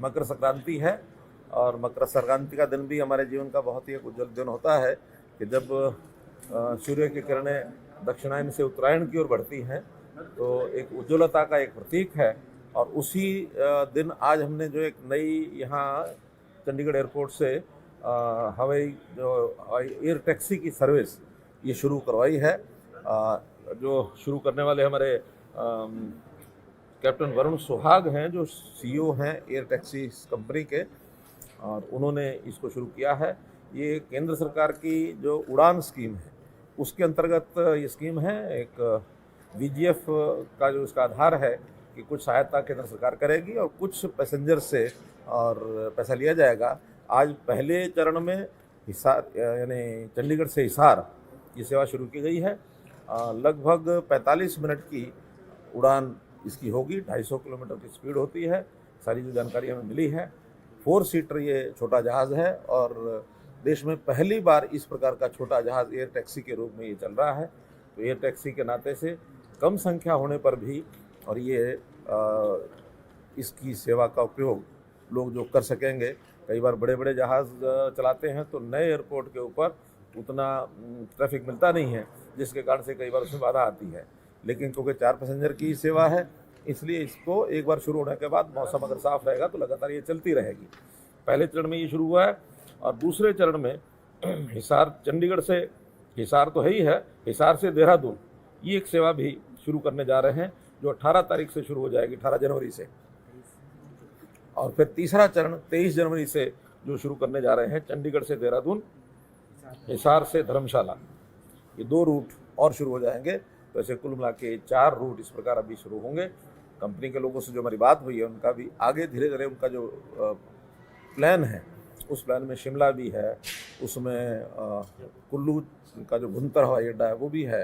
मकर संक्रांति है और मकर संक्रांति का दिन भी हमारे जीवन का बहुत ही एक उज्जवल दिन होता है कि जब सूर्य की किरणें दक्षिणायन से उत्तरायण की ओर बढ़ती हैं तो एक उज्ज्वलता का एक प्रतीक है। और उसी दिन आज हमने जो एक नई यहाँ चंडीगढ़ एयरपोर्ट से हवाई जो एयर टैक्सी की सर्विस ये शुरू करवाई है। जो शुरू करने वाले हमारे कैप्टन वरुण सुहाग हैं, जो सीईओ हैं एयर टैक्सी कंपनी के, और उन्होंने इसको शुरू किया है। ये केंद्र सरकार की जो उड़ान स्कीम है उसके अंतर्गत ये स्कीम है। एक वीजीएफ का जो इसका आधार है कि कुछ सहायता केंद्र सरकार करेगी और कुछ पैसेंजर से और पैसा लिया जाएगा। आज पहले चरण में हिसार यानी चंडीगढ़ से हिसार ये सेवा शुरू की गई है। लगभग 45 मिनट की उड़ान इसकी होगी, 250 किलोमीटर की स्पीड होती है। सारी जो जानकारी हमें मिली है, 4 सीटर ये छोटा जहाज़ है और देश में पहली बार इस प्रकार का छोटा जहाज़ एयर टैक्सी के रूप में ये चल रहा है। तो एयर टैक्सी के नाते से कम संख्या होने पर भी और ये इसकी सेवा का उपयोग लोग जो कर सकेंगे। कई बार बड़े बड़े जहाज़ चलाते हैं तो नए एयरपोर्ट के ऊपर उतना ट्रैफिक मिलता नहीं है, जिसके कारण से कई बार उसमें बाधा आती है। लेकिन क्योंकि 4 पैसेंजर की सेवा है इसलिए इसको एक बार शुरू होने के बाद मौसम अगर साफ रहेगा तो लगातार ये चलती रहेगी। पहले चरण में ये शुरू हुआ है और दूसरे चरण में हिसार, चंडीगढ़ से हिसार तो है ही है, हिसार से देहरादून ये एक सेवा भी शुरू करने जा रहे हैं जो 18 तारीख से शुरू हो जाएगी, 18 जनवरी से। और फिर तीसरा चरण 23 जनवरी से जो शुरू करने जा रहे हैं, चंडीगढ़ से देहरादून, हिसार से धर्मशाला, ये 2 रूट और शुरू हो जाएंगे। तो ऐसे कुल मिला के 4 रूट इस प्रकार अभी शुरू होंगे। कंपनी के लोगों से जो हमारी बात हुई है उनका भी आगे धीरे धीरे उनका जो प्लान है उस प्लान में शिमला भी है, उसमें कुल्लू का जो भुंतर हवाई अड्डा है वो भी है,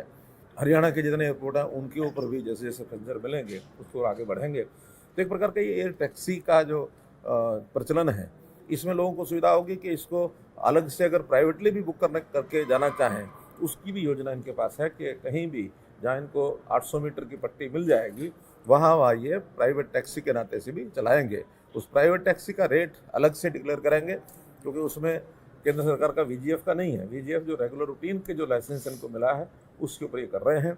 हरियाणा के जितने एयरपोर्ट हैं उनके ऊपर भी जैसे जैसे पैसेंजर मिलेंगे उसको आगे बढ़ेंगे। तो एक प्रकार का ये एयर टैक्सी का जो प्रचलन है इसमें लोगों को सुविधा होगी कि इसको अलग से अगर प्राइवेटली भी बुक करके जाना चाहें उसकी भी योजना इनके पास है कि कहीं भी जहाँ इनको 800 मीटर की पट्टी मिल जाएगी वहाँ ये प्राइवेट टैक्सी के नाते से भी चलाएंगे। उस प्राइवेट टैक्सी का रेट अलग से डिक्लेयर करेंगे क्योंकि उसमें केंद्र सरकार का वीजीएफ का नहीं है। वीजीएफ जो रेगुलर रूटीन के जो लाइसेंस इनको मिला है उसके ऊपर ये कर रहे हैं।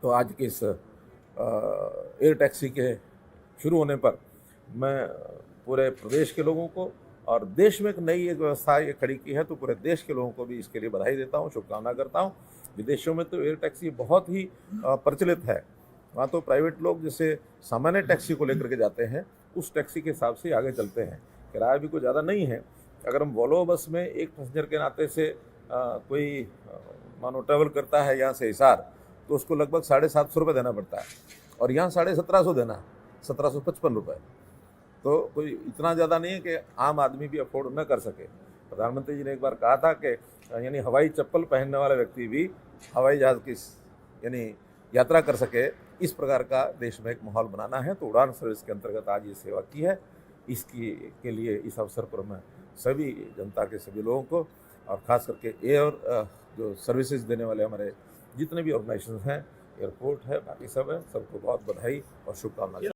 तो आज के इस एयर टैक्सी के शुरू होने पर मैं पूरे प्रदेश के लोगों को और देश में एक नई एक व्यवस्था ये खड़ी की है तो पूरे देश के लोगों को भी इसके लिए बधाई देता हूँ, शुभकामना करता हूँ। विदेशों में तो एयर टैक्सी बहुत ही प्रचलित है। वहाँ तो प्राइवेट लोग जैसे सामान्य टैक्सी को लेकर के जाते हैं उस टैक्सी के हिसाब से आगे चलते हैं। किराया भी कोई ज़्यादा नहीं है। अगर हम वॉल्वो बस में एक पैसेंजर के नाते से कोई मानो ट्रैवल करता है यहाँ से हिसार तो उसको लगभग 750 रुपये देना पड़ता है और यहाँ 1750 देना, 1755 रुपये। तो कोई इतना ज़्यादा नहीं है कि आम आदमी भी अफोर्ड न कर सके। प्रधानमंत्री जी ने एक बार कहा था कि यानी हवाई चप्पल पहनने वाला व्यक्ति भी हवाई जहाज़ की यानी यात्रा कर सके, इस प्रकार का देश में एक माहौल बनाना है। तो उड़ान सर्विस के अंतर्गत आज ये सेवा की है। इसकी के लिए इस अवसर पर मैं सभी जनता के सभी लोगों को और ख़ास करके एयर जो सर्विसेज देने वाले हमारे जितने भी ऑर्गेनाइजेशन हैं, एयरपोर्ट है, बाकी सब है, सबको बहुत बधाई और शुभकामनाएं।